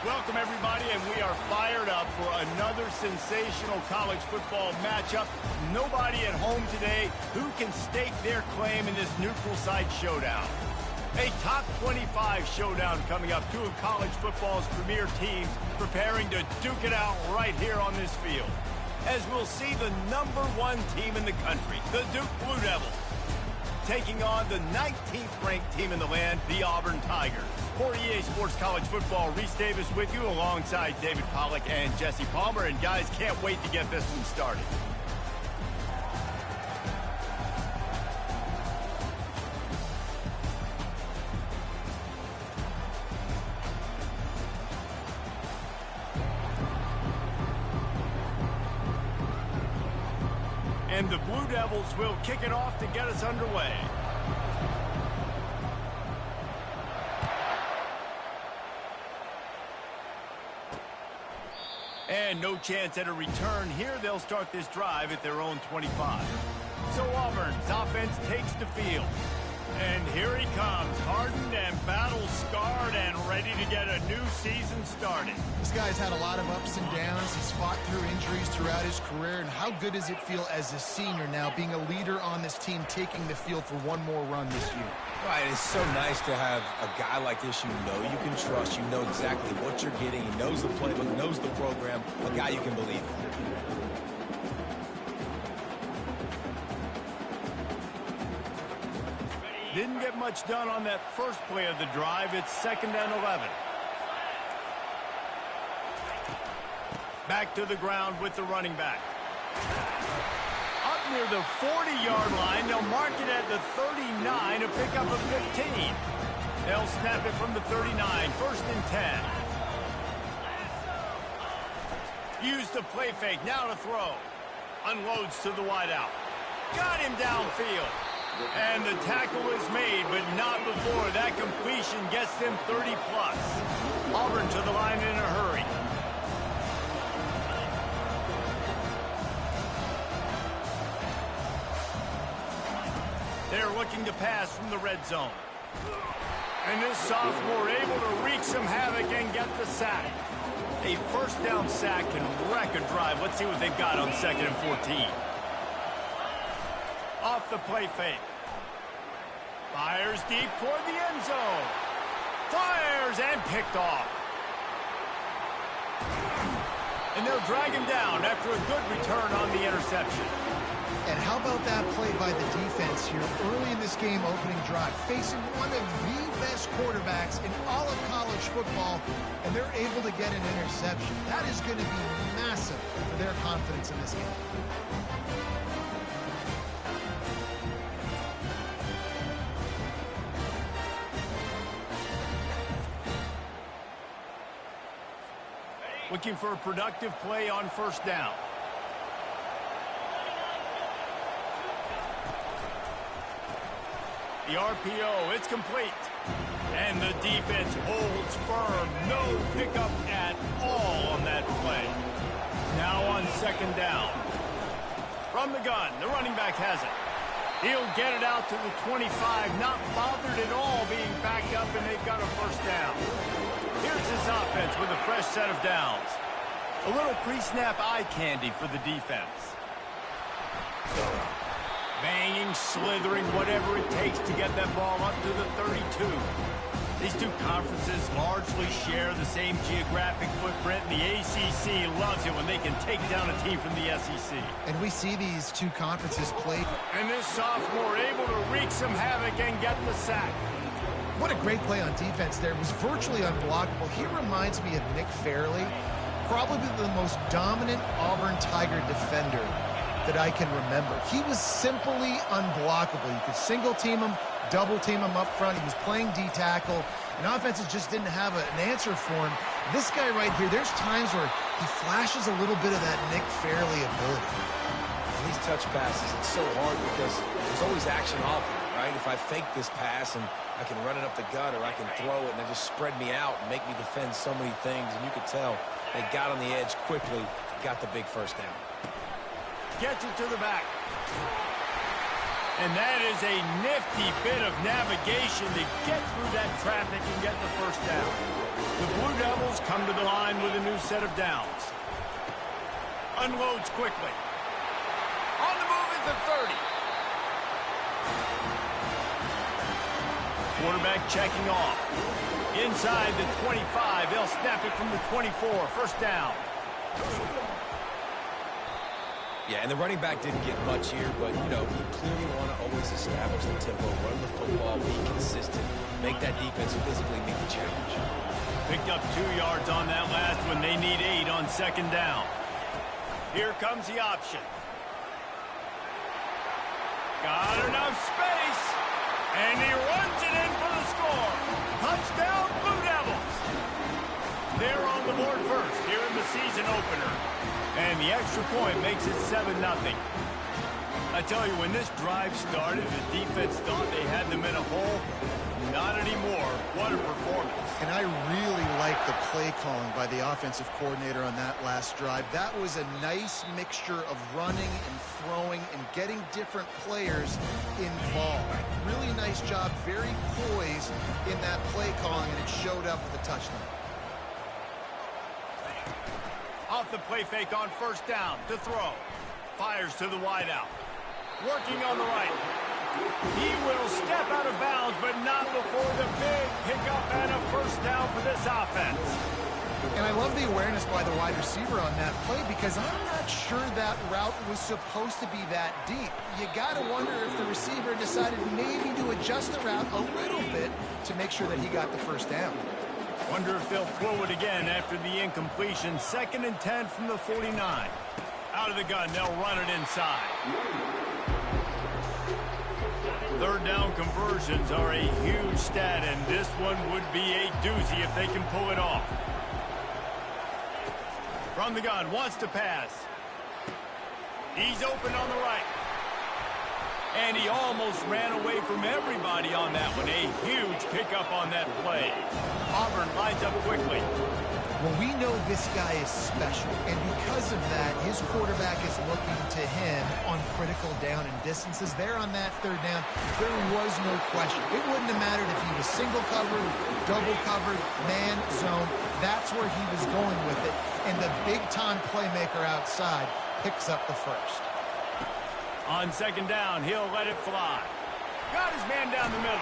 Welcome, everybody, and we are fired up for another sensational college football matchup. Nobody at home today who can stake their claim in this neutral site showdown. A top 25 showdown coming up. Two of college football's premier teams preparing to duke it out right here on this field. As we'll see the #1 team in the country, the Duke Blue Devils, taking on the 19th ranked team in the land, the Auburn Tigers. For EA Sports College Football, Reese Davis with you alongside David Pollack and Jesse Palmer. And guys, can't wait to get this one started. And the Blue Devils will kick it off to get us underway. And no chance at a return here. They'll start this drive at their own 25. So Auburn's offense takes the field. And here he comes, hardened and battle-scarred and ready to get a new season started. This guy's had a lot of ups and downs. He's fought through injuries throughout his career. And how good does it feel as a senior now, being a leader on this team, taking the field for one more run this year? Right, it's so nice to have a guy like this you know you can trust. You know exactly what you're getting. He knows the playbook, knows the program, a guy you can believe in. Didn't get much done on that first play of the drive. It's 2nd and 11. Back to the ground with the running back. Up near the 40-yard line. They'll mark it at the 39, a pickup of 15. They'll snap it from the 39, 1st and 10. Use the play fake, now to throw. Unloads to the wideout. Got him downfield. And the tackle is made, but not before that completion gets them 30-plus. Auburn to the line in a hurry. They're looking to pass from the red zone. And this sophomore able to wreak some havoc and get the sack. A first down sack can wreck a drive. Let's see what they've got on 2nd and 14. Off the play fake. Fires deep toward the end zone. Fires and picked off. And they'll drag him down after a good return on the interception. And how about that play by the defense here early in this game opening drive, facing one of the best quarterbacks in all of college football, and they're able to get an interception. That is going to be massive for their confidence in this game. Looking for a productive play on 1st down. The RPO, it's complete. And the defense holds firm. No pickup at all on that play. Now on 2nd down. From the gun, the running back has it. He'll get it out to the 25, not bothered at all being backed up, and they've got a 1st down. Here's his offense with a fresh set of downs. A little pre-snap eye candy for the defense. Banging, slithering, whatever it takes to get that ball up to the 32. These two conferences largely share the same geographic footprint, and the ACC loves it when they can take down a team from the SEC. And we see these two conferences play. And this sophomore able to wreak some havoc and get the sack. What a great play on defense there. It was virtually unblockable. He reminds me of Nick Fairley, probably the most dominant Auburn Tiger defender that I can remember. He was simply unblockable. You could single team him, double team him up front. He was playing D-tackle, and offenses just didn't have an answer for him. This guy right here, there's times where he flashes a little bit of that Nick Fairley ability. These touch passes, it's so hard because there's always action off of it, right? If I fake this pass and I can run it up the gut, or I can throw it and they just spread me out and make me defend so many things, and you could tell they got on the edge quickly, got the big 1st down. Gets it to the back. And that is a nifty bit of navigation to get through that traffic and get the first down. The Blue Devils come to the line with a new set of downs. Unloads quickly. On the move is the 30. Quarterback checking off. Inside the 25, they'll snap it from the 24. First down. Yeah, and the running back didn't get much here, but, you know, you clearly want to always establish the tempo, run the football, be consistent, make that defense physically meet the challenge. Picked up 2 yards on that last one. They need 8 on second down. Here comes the option. Got enough space. And he runs it in for the score. Touchdown, Blue Devils. They're on the board first here in the season opener. And the extra point makes it 7-0. I tell you, when this drive started, the defense thought they had them in a hole. Not anymore. What a performance. And I really like the play calling by the offensive coordinator on that last drive. That was a nice mixture of running and throwing and getting different players involved. Really nice job, very poised in that play calling, and it showed up with a touchdown. Off the play fake on first down to throw. Fires to the wideout. Working on the right. He will step out of bounds, but not before the big pickup and a first down for this offense. And I love the awareness by the wide receiver on that play, because I'm not sure that route was supposed to be that deep. You got to wonder if the receiver decided maybe to adjust the route a little bit to make sure that he got the first down. Wonder if they'll throw it again after the incompletion. 2nd and 10 from the 49. Out of the gun, they'll run it inside. Third down conversions are a huge stat, and this one would be a doozy if they can pull it off. From the gun, wants to pass. He's open on the right. And he almost ran away from everybody on that one. A huge pickup on that play. Auburn lines up quickly. Well, we know this guy is special, and because of that, his quarterback is looking to him on critical down and distances. There on that third down, there was no question. It wouldn't have mattered if he was single covered, double covered, man, zone. That's where he was going with it, and the big-time playmaker outside picks up the first. On second down, he'll let it fly. Got his man down the middle.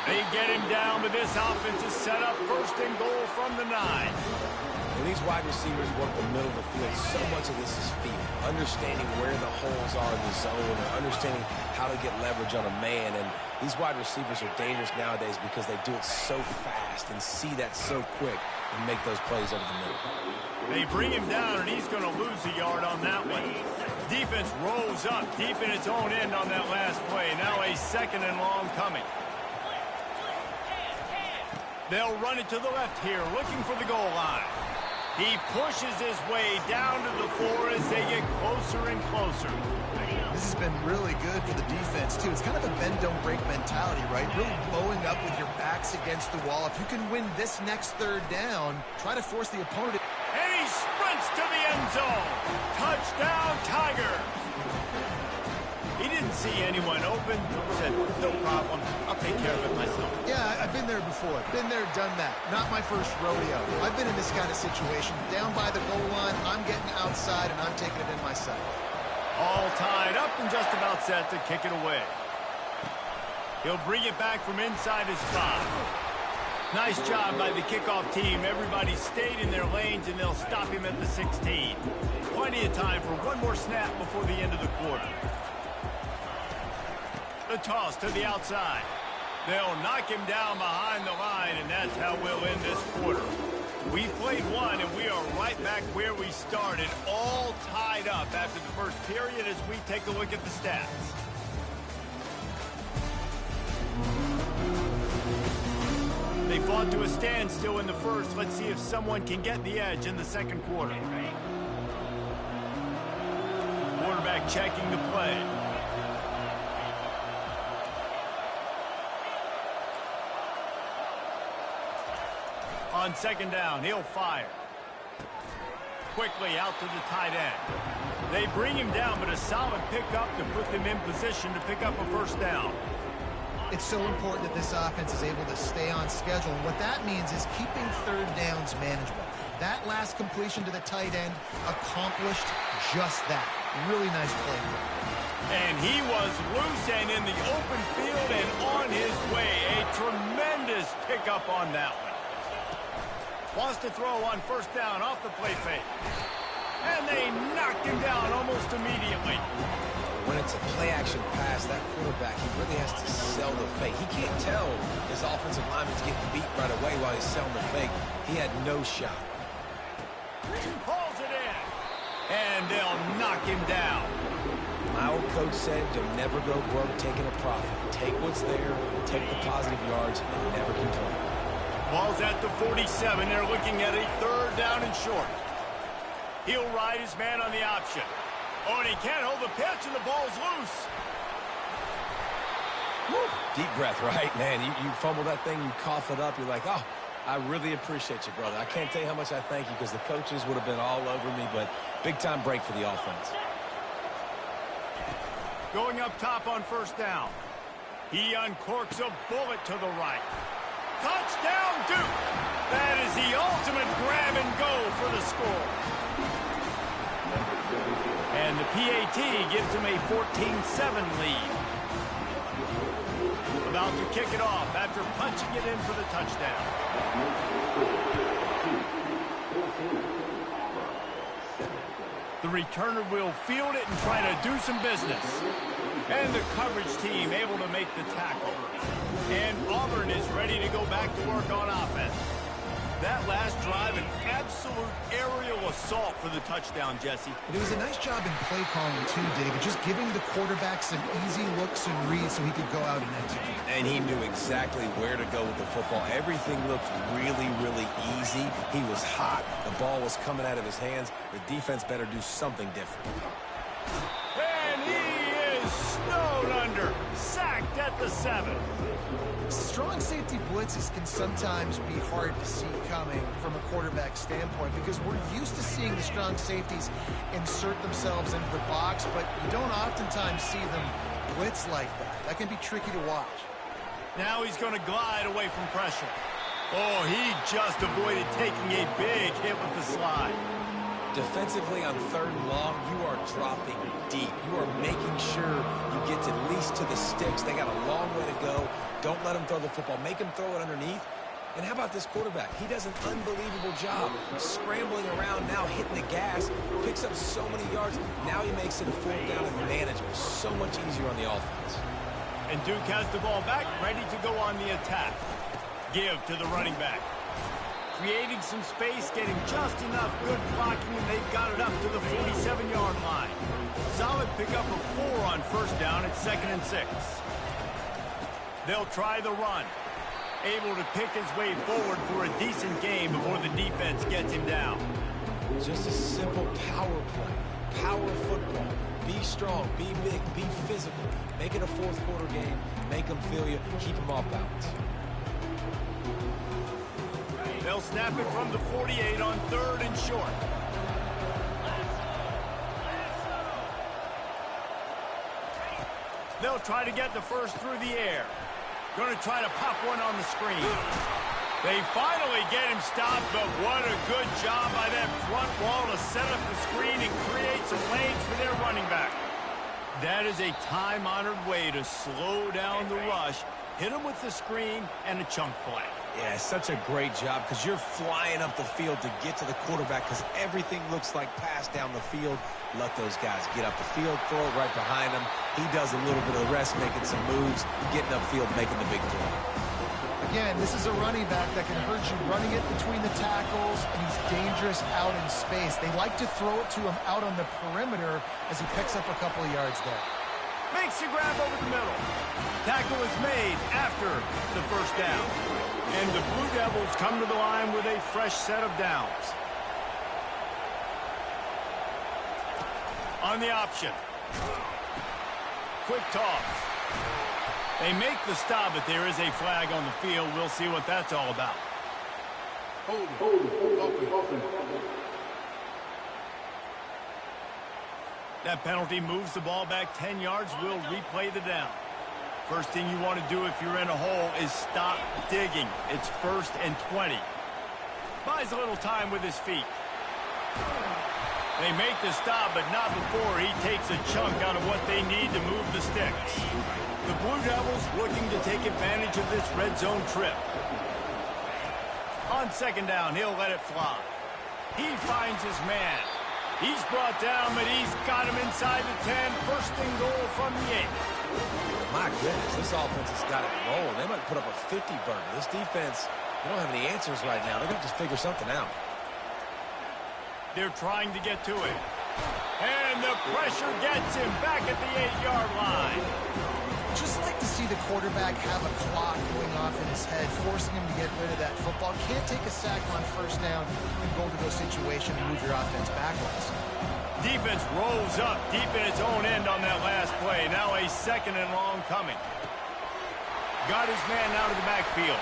They get him down, but this offense is set up first and goal from the 9. When these wide receivers work the middle of the field, so much of this is feel. Understanding where the holes are in the zone, or understanding how to get leverage on a man. And these wide receivers are dangerous nowadays because they do it so fast and see that so quick and make those plays over the middle. They bring him down, and he's going to lose a yard on that one. Defense rolls up deep in its own end on that last play. Now a 2nd and long coming. They'll run it to the left here, looking for the goal line. He pushes his way down to the 4 as they get closer and closer. This has been really good for the defense, too. It's kind of a bend-don't-break mentality, right? Really blowing up with your backs against the wall. If you can win this next third down, try to force the opponent. And he sprints to the end zone. Touchdown, Tigers. He didn't see anyone open. Said, no problem. I'll take care of it myself. Yeah, I've been there before. Been there, done that. Not my first rodeo. I've been in this kind of situation. Down by the goal line, I'm getting outside, and I'm taking it in myself. All tied up and just about set to kick it away. He'll bring it back from inside his 5. Nice job by the kickoff team. Everybody stayed in their lanes, and they'll stop him at the 16. Plenty of time for one more snap before the end of the quarter. The toss to the outside. They'll knock him down behind the line, and that's how we'll end this quarter. We played one, and we are right back where we started, all tied up after the first period as we take a look at the stats. They fought to a standstill in the first. Let's see if someone can get the edge in the second quarter. Quarterback checking the play. On second down, he'll fire. quickly out to the tight end. They bring him down, but a solid pickup to put them in position to pick up a first down. It's so important that this offense is able to stay on schedule. And what that means is keeping third downs manageable. That last completion to the tight end accomplished just that. Really nice play there. And he was loose and in the open field and on his way. A tremendous pickup on that one. Wants to throw on first down off the play fake. And they knocked him down almost immediately. When it's a play-action pass, that quarterback, he really has to sell the fake. He can't tell his offensive lineman's getting beat right away while he's selling the fake. He had no shot. Pulls it in. And they'll knock him down. My old coach said you'll never go broke taking a profit. Take what's there, take the positive yards, and never complain. Ball's at the 47. They're looking at a third down and short. He'll ride his man on the option. Oh, and he can't hold the pitch, and the ball's loose. Woo. Deep breath, right, man? You fumble that thing, you cough it up, you're like, oh, I really appreciate you, brother. I can't tell you how much I thank you because the coaches would have been all over me, but big-time break for the offense. Going up top on first down. He uncorks a bullet to the right. Touchdown, Duke! That is the ultimate grab and go for the score. And the PAT gives him a 14-7 lead. About to kick it off after punching it in for the touchdown. The returner will field it and try to do some business. And the coverage team able to make the tackle. And Auburn is ready to go back to work on offense. That last drive, an absolute aerial assault for the touchdown, Jesse. It was a nice job in play calling too, David, just giving the quarterback some easy looks and reads so he could go out and execute. And he knew exactly where to go with the football. Everything looked really, really easy. He was hot. The ball was coming out of his hands. The defense better do something different. And he is snowed under, sacked at the 7. Strong safety blitzes can sometimes be hard to see coming from a quarterback standpoint because we're used to seeing the strong safeties insert themselves into the box, but you don't oftentimes see them blitz like that. That can be tricky to watch. Now he's going to glide away from pressure. Oh, he just avoided taking a big hit with the slide. Defensively on third and long, you are dropping deep. You are making sure you get at least to the sticks. They got a long way to go. Don't let him throw the football. Make him throw it underneath. And how about this quarterback? He does an unbelievable job scrambling around, now hitting the gas, picks up so many yards. Now he makes it a fourth down and manageable. So much easier on the offense. And Duke has the ball back, ready to go on the attack. Give to the running back. Creating some space, getting just enough good blocking, and they've got it up to the 47-yard line. Solid pickup of 4 on first down at 2nd and 6. They'll try the run. Able to pick his way forward for a decent game before the defense gets him down. Just a simple power play. Power football. Be strong, be big, be physical. Make it a fourth quarter game. Make them feel you. Keep them off balance. They'll snap it from the 48 on 3rd and short. They'll try to get the first through the air. Going to try to pop one on the screen. They finally get him stopped, but what a good job by that front wall to set up the screen and create some lanes for their running back. That is a time-honored way to slow down the rush, hit him with the screen, and a chunk play. Yeah, such a great job because you're flying up the field to get to the quarterback because everything looks like pass down the field. Let those guys get up the field, throw it right behind him. He does a little bit of the rest, making some moves, getting upfield, making the big play. Again, this is a running back that can hurt you running it between the tackles, and he's dangerous out in space. They like to throw it to him out on the perimeter as he picks up a couple of yards there. Makes the grab over the middle. Tackle is made after the first down. And the Blue Devils come to the line with a fresh set of downs. On the option. Quick toss. They make the stop, but there is a flag on the field. We'll see what that's all about. That penalty moves the ball back 10 yards. We'll replay the down. First thing you want to do if you're in a hole is stop digging. It's 1st and 20. Buys a little time with his feet. They make the stop, but not before he takes a chunk out of what they need to move the sticks. The Blue Devils looking to take advantage of this red zone trip. On 2nd down, he'll let it fly. He finds his man. He's brought down, but he's got him inside the 10. 1st and goal from the 8. My goodness, this offense has got it rolling. They might put up a 50 burner. This defense, they don't have any answers right now. They're going to just figure something out. They're trying to get to it. And the pressure gets him back at the 8-yard line. Just like to see the quarterback have a clock going off in his head, forcing him to get rid of that football. Can't take a sack on 1st down and go to those situations and move your offense backwards. Defense rolls up deep in its own end on that last play. Now a 2nd and long coming. Got his man out of the backfield.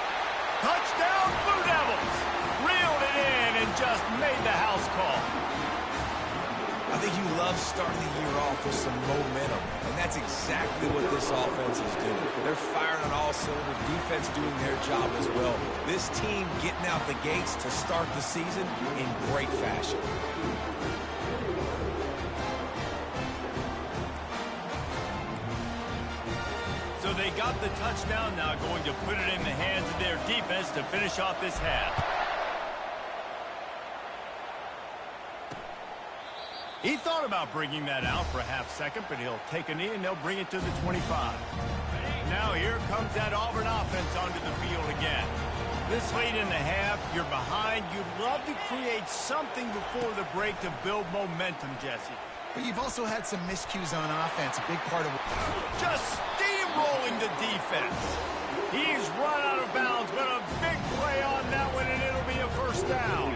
Touchdown, Blue Devils! Reeled it in and just made the house call. I think you love starting the year off with some momentum, and that's exactly what this offense is doing. They're firing on all cylinders, defense doing their job as well. This team getting out the gates to start the season in great fashion. So they got the touchdown, now going to put it in the hands of their defense to finish off this half. He thought about bringing that out for a half-second, but he'll take a knee and they'll bring it to the 25. Now here comes that Auburn offense onto the field again. This late in the half, you're behind. You'd love to create something before the break to build momentum, Jesse. But you've also had some miscues on offense, a big part of it. Just steamrolling the defense. He's run out of bounds, but a big play on that one, and it'll be a 1st down.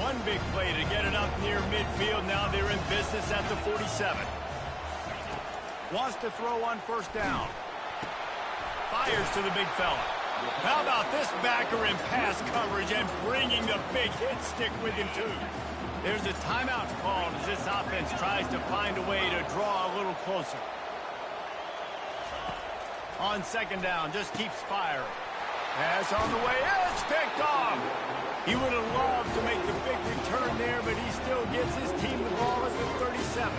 One big play to get it up near midfield. Now they're in business at the 47. Wants to throw on 1st down. Fires to the big fella. How about this backer in pass coverage and bringing the big hit stick with him, too? There's a timeout called as this offense tries to find a way to draw a little closer. On 2nd down, just keeps firing. Pass on the way. It's picked off. He would have loved to make the big return there, but he still gives his team the ball at the 37.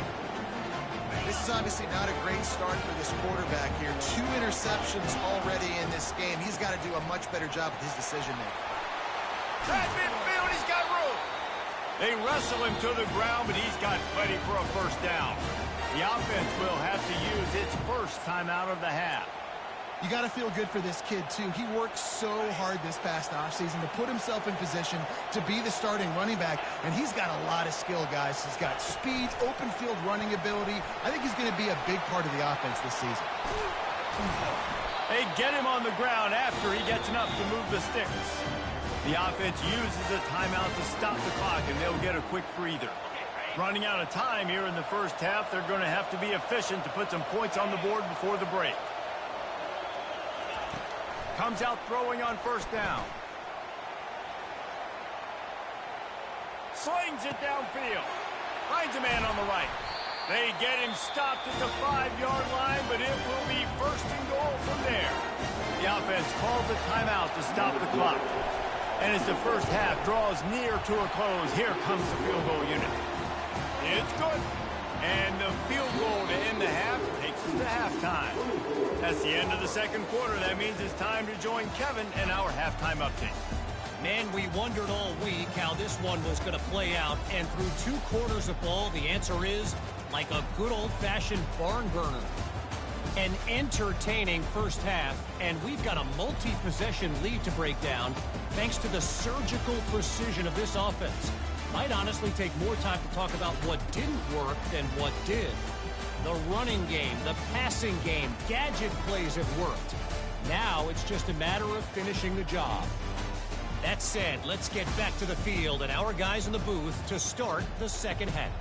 This is obviously not a great start for this quarterback here. 2 interceptions already in this game. He's got to do a much better job with his decision-making. At midfield, he's got room. They wrestle him to the ground, but he's got plenty for a 1st down. The offense will have to use its 1st timeout of the half. You got to feel good for this kid, too. He worked so hard this past offseason to put himself in position to be the starting running back, and he's got a lot of skill, guys. He's got speed, open field running ability. I think he's going to be a big part of the offense this season. They get him on the ground after he gets enough to move the sticks. The offense uses a timeout to stop the clock, and they'll get a quick breather. Running out of time here in the 1st half, they're going to have to be efficient to put some points on the board before the break. Comes out throwing on 1st down. Slings it downfield. Finds a man on the right. They get him stopped at the 5-yard line, but it will be 1st and goal from there. The offense calls a timeout to stop the clock. And as the 1st half draws near to a close, here comes the field goal unit. It's good. And the field goal to end the half takes us to halftime. That's the end of the 2nd quarter. That means it's time to join Kevin and our halftime update. Man, we wondered all week how this one was going to play out, and through 2 quarters of ball, the answer is like a good old-fashioned barn burner. An entertaining 1st half, and we've got a multi-possession lead to break down thanks to the surgical precision of this offense. Might honestly take more time to talk about what didn't work than what did. The running game, the passing game, gadget plays have worked. Now it's just a matter of finishing the job. That said, let's get back to the field and our guys in the booth to start the 2nd half.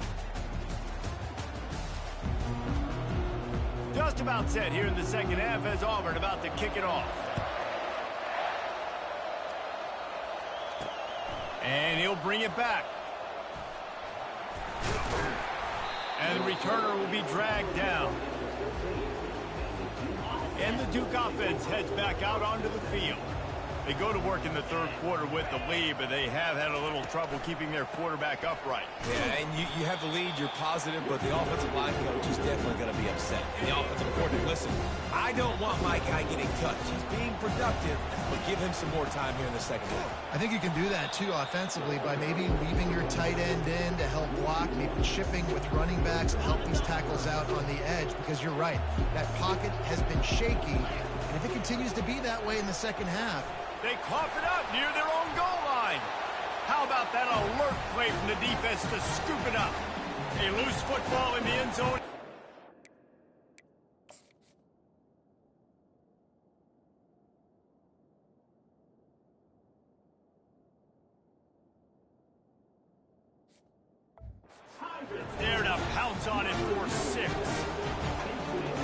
Just about set here in the 2nd half as Auburn about to kick it off. And he'll bring it back. And the returner will be dragged down. And the Duke offense heads back out onto the field. They go to work in the third quarter with the lead, but they have had a little trouble keeping their quarterback upright. Yeah, and you have the lead, you're positive, but the offensive line coach is definitely going to be upset. And the offensive coordinator, listen, I don't want my guy getting touched. He's being productive, but give him some more time here in the second half. I think you can do that, too, offensively, by maybe leaving your tight end in to help block, maybe chipping with running backs to help these tackles out on the edge, because you're right, that pocket has been shaky, and if it continues to be that way in the second half, they cough it up near their own goal line. How about that alert play from the defense to scoop it up? A loose football in the end zone. There to pounce on it for 6.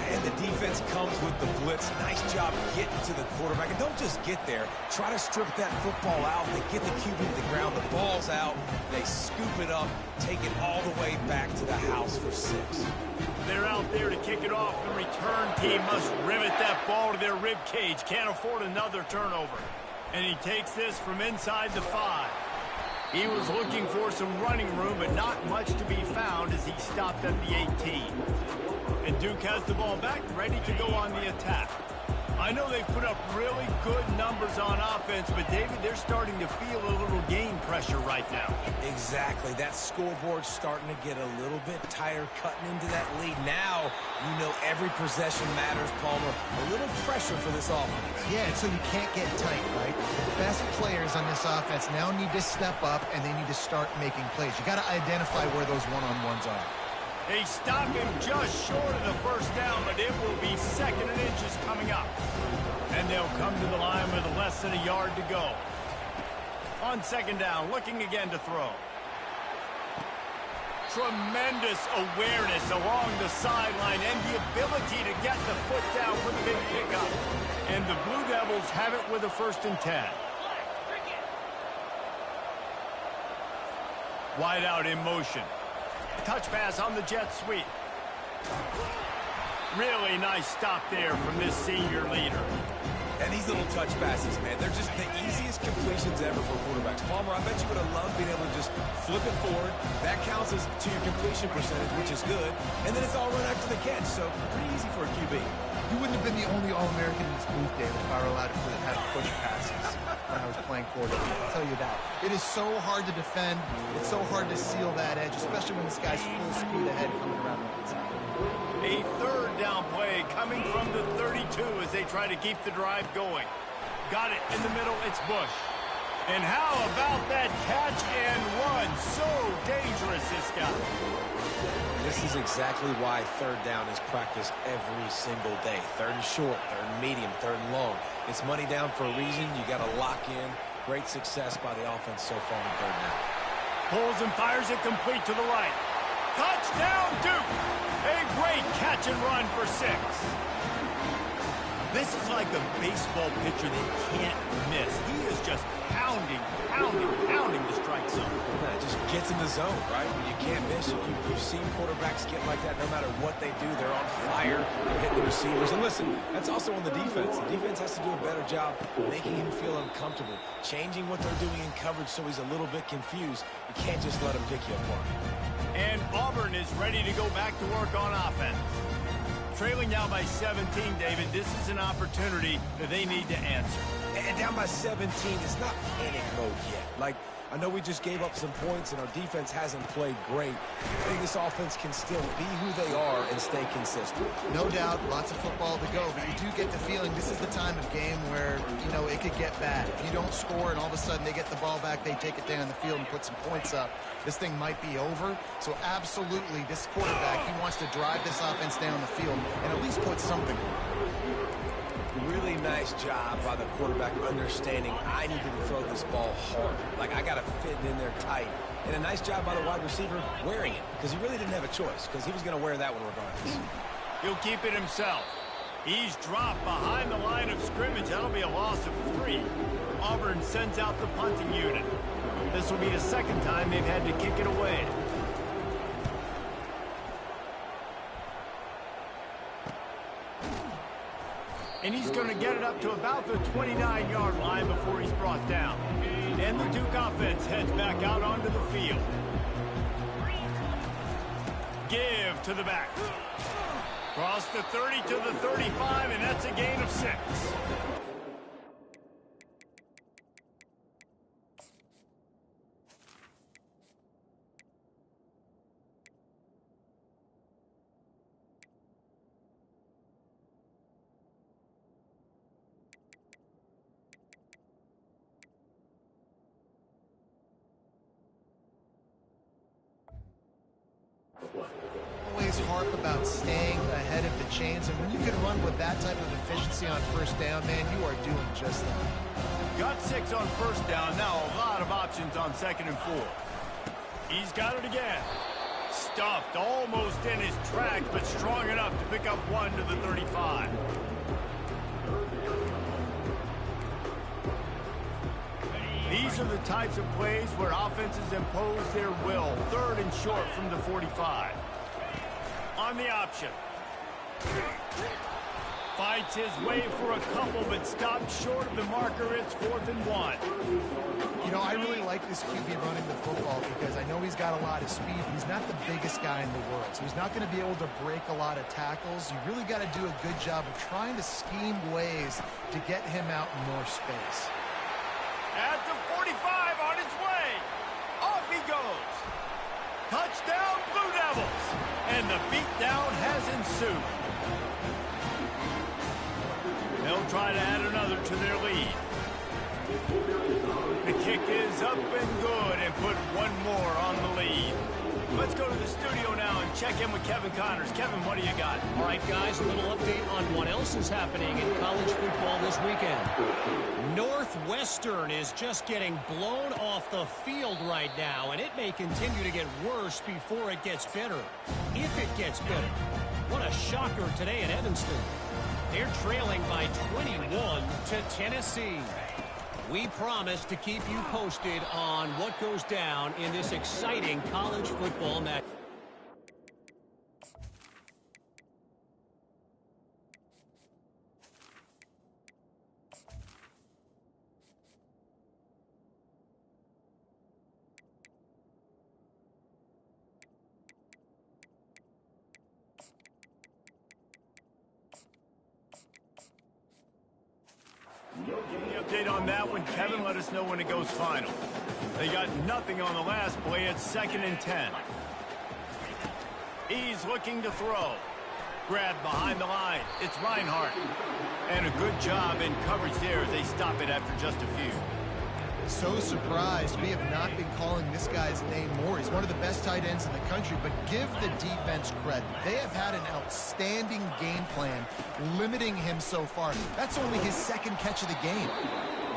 And the defense comes with the blitz. Nice job getting to the quarterback. And don't just get there. Try to strip that football out. They get the QB to the ground. The ball's out. They scoop it up, take it all the way back to the house for 6. They're out there to kick it off. The return team must rivet that ball to their rib cage. Can't afford another turnover. And he takes this from inside the 5. He was looking for some running room, but not much to be found as he stopped at the 18. And Duke has the ball back, ready to go on the attack. I know they put up really good numbers on offense, but David, they're starting to feel a little game pressure right now. Exactly. That scoreboard's starting to get a little bit tighter, cutting into that lead. Now, you know every possession matters, Palmer. A little pressure for this offense. yeah, and so you can't get tight, right? The best players on this offense now need to step up, and they need to start making plays. You got to identify where those one-on-ones are. They stop him just short of the first down, but it will be 2nd and inches coming up. And they'll come to the line with less than a yard to go. On 2nd down, looking again to throw. Tremendous awareness along the sideline and the ability to get the foot down for the big pickup. And the Blue Devils have it with a 1st and 10. Wide out in motion. Touch pass on the jet sweep. Really nice stop there from this senior leader. And these little touch passes, man, they're just the easiest completions ever for quarterbacks. Palmer, I bet you would have loved being able to just flip it forward. That counts as to your completion percentage, which is good. And then it's all run after the catch, so pretty easy for a QB. You wouldn't have been the only All-American in this booth, David, if I were allowed to have push passes when I was playing quarterback. I'll tell you that. It is so hard to defend. It's so hard to seal that edge, especially when this guy's full speed ahead coming around the inside. A 3rd down play coming from the 32 as they try to keep the drive going. Got it in the middle. It's Bush. And how about that catch and run? So dangerous, this guy. This is exactly why 3rd down is practiced every single day. 3rd and short, 3rd and medium, 3rd and long. It's money down for a reason. You got to lock in. Great success by the offense so far in 3rd down. Pulls and fires it complete to the right. Touchdown, Duke! A great catch and run for 6. This is like a baseball pitcher that can't miss. He is just pounding the strike zone. Yeah, it just gets in the zone, right? You can't miss. You've seen quarterbacks get like that no matter what they do. They're on fire. They're hitting the receivers. And listen, that's also on the defense. The defense has to do a better job making him feel uncomfortable, changing what they're doing in coverage so he's a little bit confused. You can't just let him pick you apart. And Auburn is ready to go back to work on offense. Trailing now by 17, David, this is an opportunity that they need to answer. And down by 17, it's not panic mode yet. Like, I know we just gave up some points and our defense hasn't played great. I think this offense can still be who they are and stay consistent. No doubt, lots of football to go, but you do get the feeling this is the time of game where, you know, it could get bad. If you don't score and all of a sudden they get the ball back, they take it down the field and put some points up, this thing might be over. So absolutely, this quarterback, he wants to drive this offense down the field and at least put something on. Really nice job by the quarterback understanding I need to throw this ball hard. Like, I got to fit it in there tight. And a nice job by the wide receiver wearing it, because he really didn't have a choice, because he was going to wear that one regardless. He'll keep it himself. He's dropped behind the line of scrimmage. That'll be a loss of 3. Auburn sends out the punting unit. This will be the 2nd time they've had to kick it away. And he's going to get it up to about the 29-yard line before he's brought down. And the Duke offense heads back out onto the field. Give to the back. Cross the 30 to the 35, and that's a gain of 6. Always harp about staying ahead of the chains, and when you can run with that type of efficiency on first down, man, you are doing just that. Got 6 on first down. Now a lot of options on 2nd and 4. He's got it again. Stuffed almost in his tracks, but strong enough to pick up 1 to the 35. These are the types of plays where offenses impose their will. 3rd and short from the 45. On the option. Fights his way for a couple, but stopped short of the marker. It's 4th and 1. You know, I really like this QB running the football because I know he's got a lot of speed. He's not the biggest guy in the world, so he's not going to be able to break a lot of tackles. You really got to do a good job of trying to scheme ways to get him out in more space. At the 45, on his way. Off he goes. Touchdown, Blue Devils. And the beatdown has ensued. They'll try to add another to their lead. The kick is up and good and put 1 more on the lead. Let's go to the studio now and check in with Kevin Connors. Kevin, what do you got? All right, guys, a little update on what else is happening in college football this weekend. Northwestern is just getting blown off the field right now, and it may continue to get worse before it gets better. If it gets better. What a shocker today in Evanston. They're trailing by 21 to Tennessee. We promise to keep you posted on what goes down in this exciting college football match. Update on that one, Kevin. Let us know when it goes final. They got nothing on the last play. It's 2nd and 10. He's looking to throw. Grabbed behind the line. It's Reinhardt. And a good job in coverage there as they stop it after just a few. So surprised we have not been calling this guy's name more. He's one of the best tight ends in the country, but give the defense credit. They have had an outstanding game plan limiting him so far. That's only his 2nd catch of the game.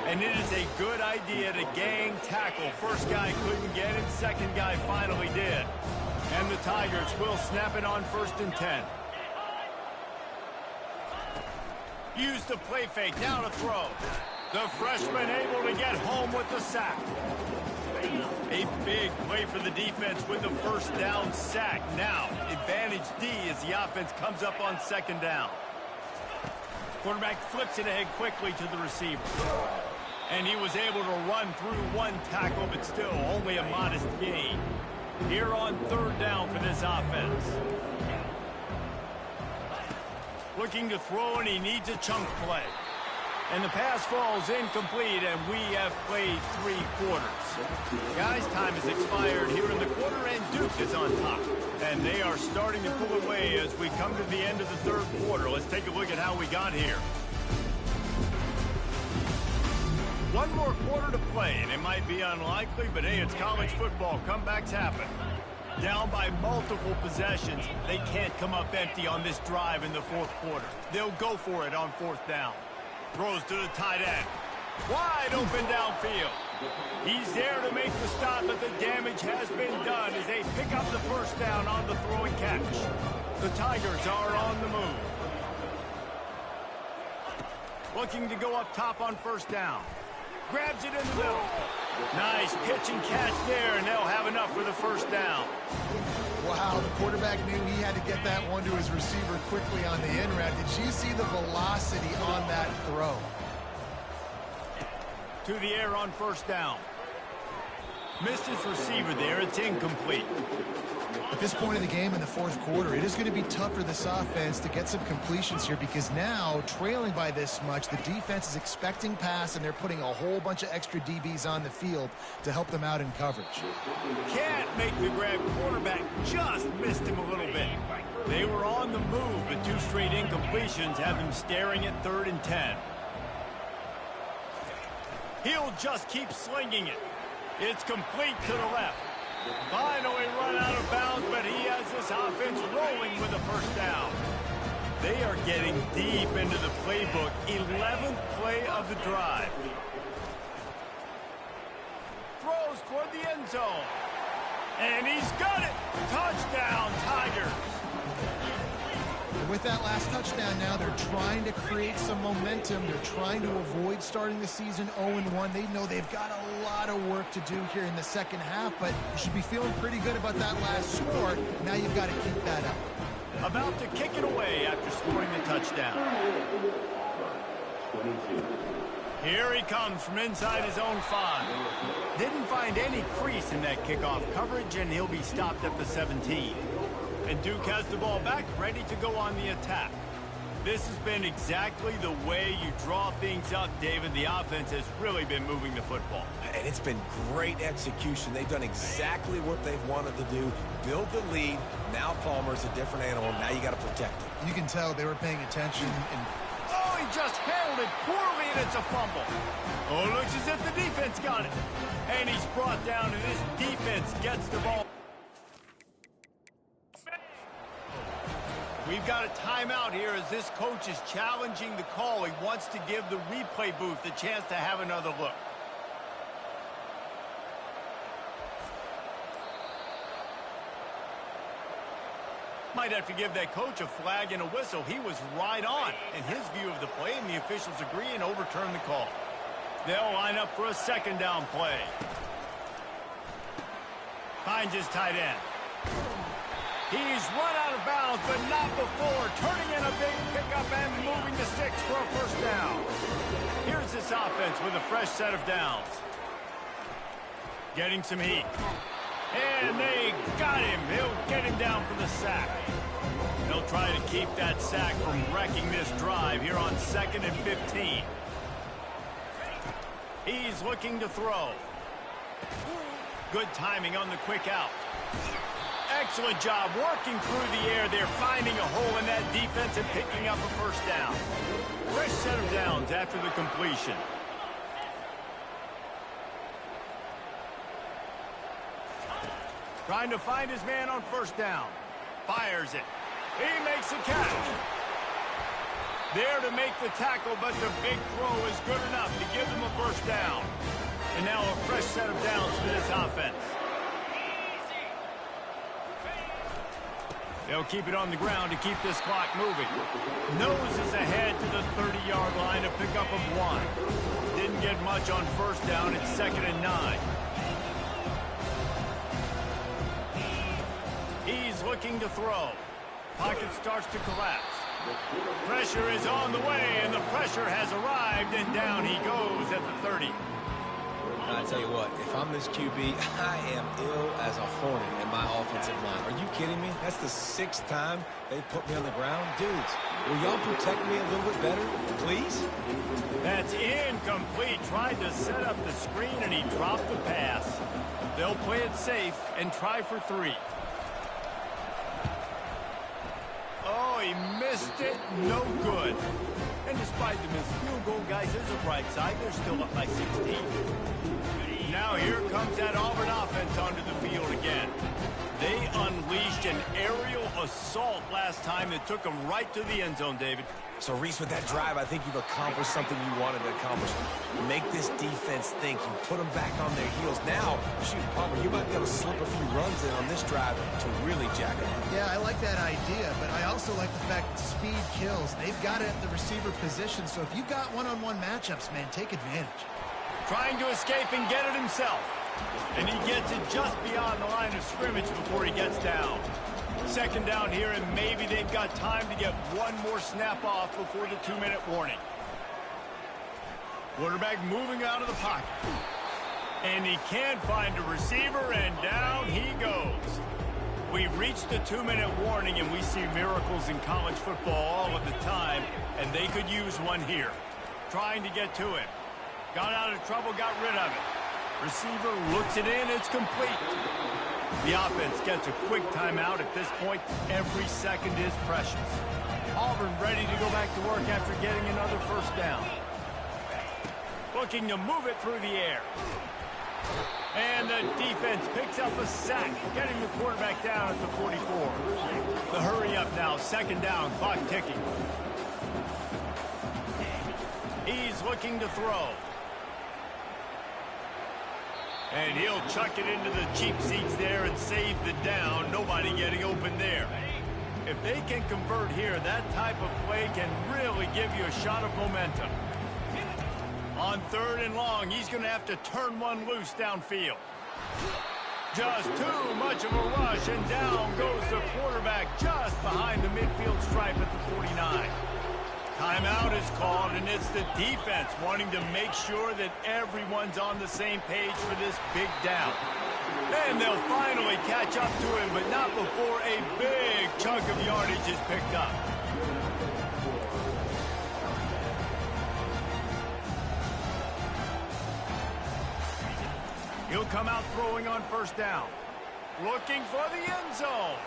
And it is a good idea to gang tackle. First guy couldn't get it, 2nd guy finally did. And the Tigers will snap it on 1st and 10. Use the play fake, now to throw. The freshman able to get home with the sack. A big play for the defense with the 1st down sack. Now, advantage D as the offense comes up on 2nd down. Quarterback flips it ahead quickly to the receiver. And he was able to run through 1 tackle, but still only a modest gain. Here on 3rd down for this offense. Looking to throw, and he needs a chunk play. And the pass falls incomplete, and we have played 3 quarters. Guys, time has expired here in the quarter, and Duke is on top. And they are starting to pull away as we come to the end of the 3rd quarter. Let's take a look at how we got here. 1 more quarter to play, and it might be unlikely, but hey, it's college football. Comebacks happen. Down by multiple possessions. They can't come up empty on this drive in the 4th quarter. They'll go for it on 4th down. Throws to the tight end. Wide open downfield. He's there to make the stop, but the damage has been done as they pick up the 1st down on the throw and catch. The Tigers are on the move. Looking to go up top on 1st down. Grabs it in the middle. Nice pitch and catch there, and they'll have enough for the 1st down. Wow, the quarterback knew he had to get that one to his receiver quickly on the in route. Did you see the velocity on that throw? To the air on first down. Missed his receiver there. It's incomplete. At this point of the game in the fourth quarter, it is going to be tough for this offense to get some completions here because now, trailing by this much, the defense is expecting pass, and they're putting a whole bunch of extra DBs on the field to help them out in coverage. Can't make the grab. Quarterback just missed him a little bit. They were on the move, but 2 straight incompletions have them staring at 3rd and 10. He'll just keep slinging it. It's complete to the left. Finally run out of bounds, but he has this offense rolling with a first down. They are getting deep into the playbook. 11th play of the drive. Throws toward the end zone. And he's got it. Touchdown, Tigers. With that last touchdown now, they're trying to create some momentum. They're trying to avoid starting the season 0-1. They know they've got a lot of work to do here in the second half, but you should be feeling pretty good about that last score. Now you've got to keep that up. About to kick it away after scoring the touchdown. Here he comes from inside his own 5. Didn't find any crease in that kickoff coverage, and he'll be stopped at the 17. And Duke has the ball back, ready to go on the attack. This has been exactly the way you draw things up, David. The offense has really been moving the football. And it's been great execution. They've done exactly what they've wanted to do. Build the lead. Now Palmer's a different animal. Now you got to protect him. You can tell they were paying attention. And oh, he just handled it poorly, and it's a fumble. Oh, it looks as if the defense got it. And he's brought down, and this defense gets the ball. We've got a timeout here as this coach is challenging the call. He wants to give the replay booth a chance to have another look. Might have to give that coach a flag and a whistle. He was right on in his view of the play, and the officials agree and overturn the call. They'll line up for a second down play. Finds his tight end. He's run out of bounds, but not before. Turning in a big pickup and moving the sticks for a first down. Here's this offense with a fresh set of downs. Getting some heat. And they got him. He'll get him down for the sack. They'll try to keep that sack from wrecking this drive here on 2nd and 15. He's looking to throw. Good timing on the quick out. Excellent job working through the air. They're finding a hole in that defense and picking up a first down. Fresh set of downs after the completion. Trying to find his man on first down. Fires it. He makes the catch. There to make the tackle, but the big throw is good enough to give them a first down. And now a fresh set of downs for this offense. They'll keep it on the ground to keep this clock moving. Noses ahead to the 30-yard line, a pickup of 1. Didn't get much on first down. It's 2nd and 9. He's looking to throw. Pocket starts to collapse. Pressure is on the way, and the pressure has arrived, and down he goes at the 30. I tell you what, if I'm this QB, I am ill as a hornet in my offensive line. Are you kidding me? That's the 6th time they put me on the ground. Dudes, will y'all protect me a little bit better, please? That's incomplete. Tried to set up the screen, and he dropped the pass. They'll play it safe and try for 3. Oh, he missed it. No good. And despite the missed field goal, guys, there's a bright side. They're still up by 16. Now here comes that Auburn offense onto the field again. They unleashed an aerial assault last time that took them right to the end zone, David. So, Reese, with that drive, I think you've accomplished something you wanted to accomplish. Make this defense think. You put them back on their heels. Now, shoot, Palmer, you might be able to slip a few runs in on this drive to really jack them up. yeah, I like that idea, but I also like the fact that speed kills. They've got it at the receiver position, so if you've got one-on-one matchups, man, take advantage. Trying to escape and get it himself. And he gets it just beyond the line of scrimmage before he gets down. Second down here, and maybe they've got time to get one more snap off before the 2-minute warning. Quarterback moving out of the pocket. And he can't find a receiver, and down he goes. We've reached the 2-minute warning, and we see miracles in college football all of the time, and they could use one here. Trying to get to him. Got out of trouble, got rid of it. Receiver looks it in, it's complete. The offense gets a quick timeout. At this point, every second is precious. Auburn ready to go back to work after getting another first down. Looking to move it through the air. And the defense picks up a sack, getting the quarterback down at the 44. The hurry up now, second down, clock ticking. He's looking to throw. And he'll chuck it into the cheap seats there and save the down. Nobody getting open there. If they can convert here, that type of play can really give you a shot of momentum. On third and long, he's going to have to turn one loose downfield. Just too much of a rush, and down goes the quarterback just behind the midfield stripe at the 49. Timeout is called, and it's the defense wanting to make sure that everyone's on the same page for this big down. And they'll finally catch up to him, but not before a big chunk of yardage is picked up. He'll come out throwing on first down. Looking for the end zone.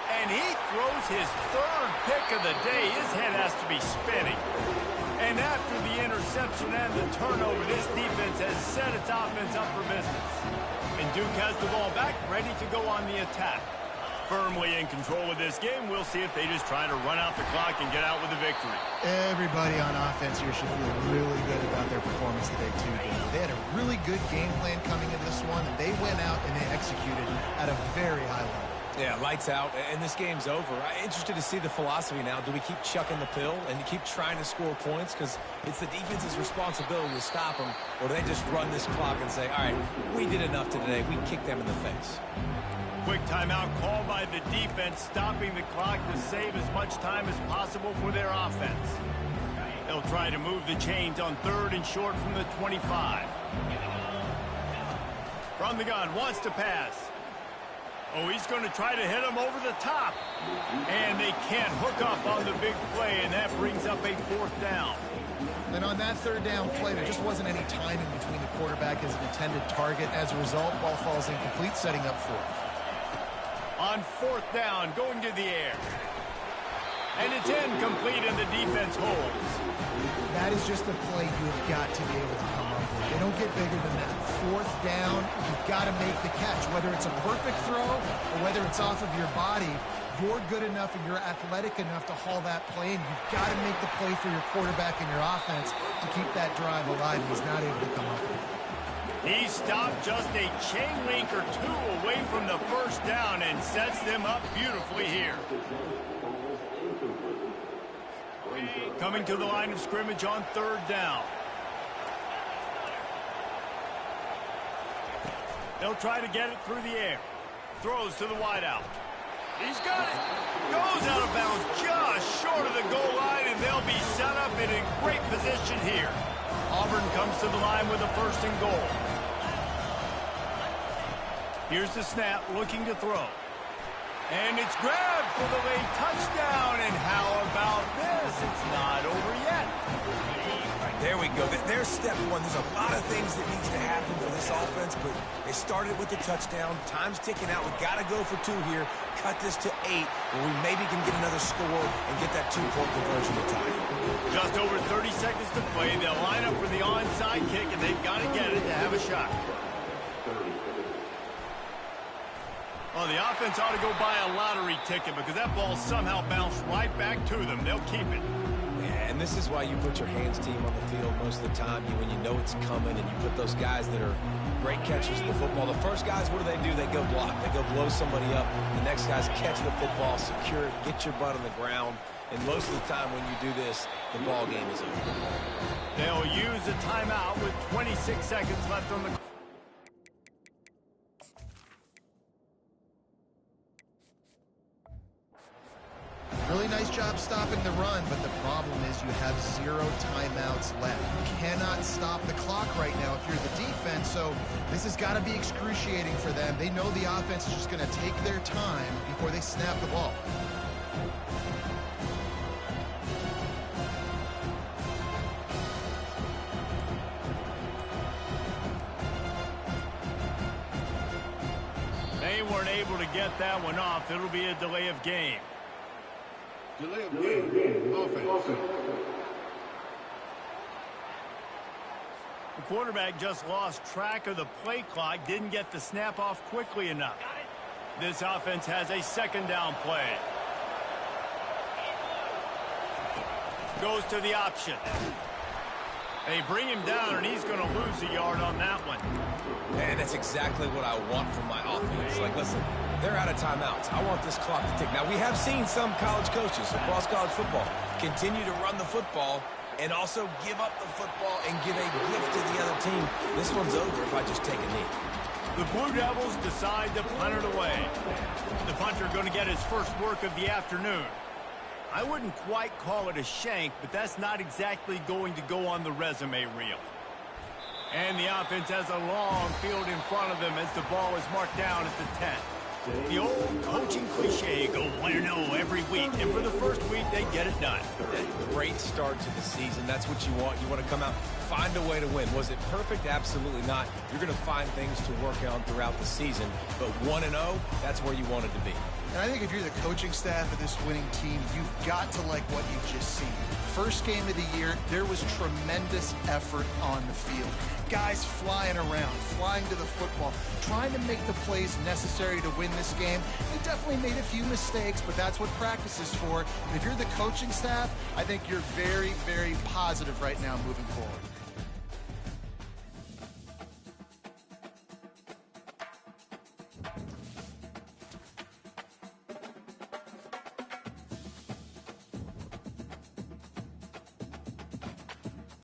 And he throws his third pick of the day. His head has to be spinning. And after the interception and the turnover, this defense has set its offense up for business. And Duke has the ball back, ready to go on the attack. Firmly in control of this game. We'll see if they just try to run out the clock and get out with a victory. Everybody on offense here should feel really good about their performance today, too, Dave. They had a really good game plan coming into this one, and they went out and they executed at a very high level. Yeah, lights out, and this game's over. I'm interested to see the philosophy now. Do we keep chucking the pill and keep trying to score points? Because it's the defense's responsibility to stop them, or do they just run this clock and say, all right, we did enough today. We kicked them in the face. Quick timeout called by the defense, stopping the clock to save as much time as possible for their offense. They'll try to move the chains on third and short from the 25. From the gun, wants to pass. Oh, he's going to try to hit him over the top. And they can't hook up on the big play, and that brings up a fourth down. And on that third down play, there just wasn't any timing between the quarterback and his intended target. As a result, ball falls incomplete, setting up fourth. On fourth down, going to the air. And it's incomplete, and the defense holds. That is just a play you've got to be able to come up with. They don't get bigger than that. Fourth down, you've got to make the catch. Whether it's a perfect throw or whether it's off of your body, you're good enough and you're athletic enough to haul that play, and you've got to make the play for your quarterback and your offense to keep that drive alive. He's not able to come up with it. He stopped just a chain link or two away from the first down and sets them up beautifully here. Coming to the line of scrimmage on third down. They'll try to get it through the air. Throws to the wideout. He's got it. Goes out of bounds just short of the goal line, and they'll be set up in a great position here. Auburn comes to the line with a first and goal. Here's the snap, looking to throw. And it's grabbed for the late touchdown. And how about this? It's not over yet. There we go. There's step one. There's a lot of things that needs to happen for this offense, but they started with the touchdown. Time's ticking out. We've got to go for 2 here. Cut this to 8, where we maybe can get another score and get that 2-point conversion to tie. Just over 30 seconds to play. They'll line up for the onside kick, and they've got to get it to have a shot. Well, the offense ought to go buy a lottery ticket because that ball somehow bounced right back to them. They'll keep it. Yeah, and this is why you put your hands team on the field most of the time. When you know it's coming, and you put those guys that are great catchers of the football. The first guys, what do? They go block. They go blow somebody up. The next guys catch the football, secure it, get your butt on the ground. And most of the time when you do this, the ball game is over. They'll use a timeout with 26 seconds left on the... up stopping the run, but the problem is you have 0 timeouts left. You cannot stop the clock right now if you're the defense, so this has got to be excruciating for them. They know the offense is just going to take their time before they snap the ball. They weren't able to get that one off. It'll be a delay of game. Delay of game. Offense. The quarterback just lost track of the play clock, didn't get the snap off quickly enough. This offense has a second down play. Goes to the option. They bring him down, and he's going to lose a yard on that one. And that's exactly what I want from my offense. Like, listen, they're out of timeouts. I want this clock to tick. Now, we have seen some college coaches across college football continue to run the football and also give up the football and give a gift to the other team. This one's over if I just take a knee. The Blue Devils decide to punt it away. The punter going to get his first work of the afternoon. I wouldn't quite call it a shank, but that's not exactly going to go on the resume reel. And the offense has a long field in front of them as the ball is marked down at the 10. The old coaching cliche, go 1-0 every week. And for the first week, they get it done. Great start to the season. That's what you want. You want to come out, find a way to win. Was it perfect? Absolutely not. You're going to find things to work on throughout the season. But 1-0, that's where you wanted to be. And I think if you're the coaching staff of this winning team, you've got to like what you've just seen. First game of the year, there was tremendous effort on the field. Guys flying around, flying to the football, trying to make the plays necessary to win this game. They definitely made a few mistakes, but that's what practice is for. If you're the coaching staff, I think you're very, very positive right now moving forward.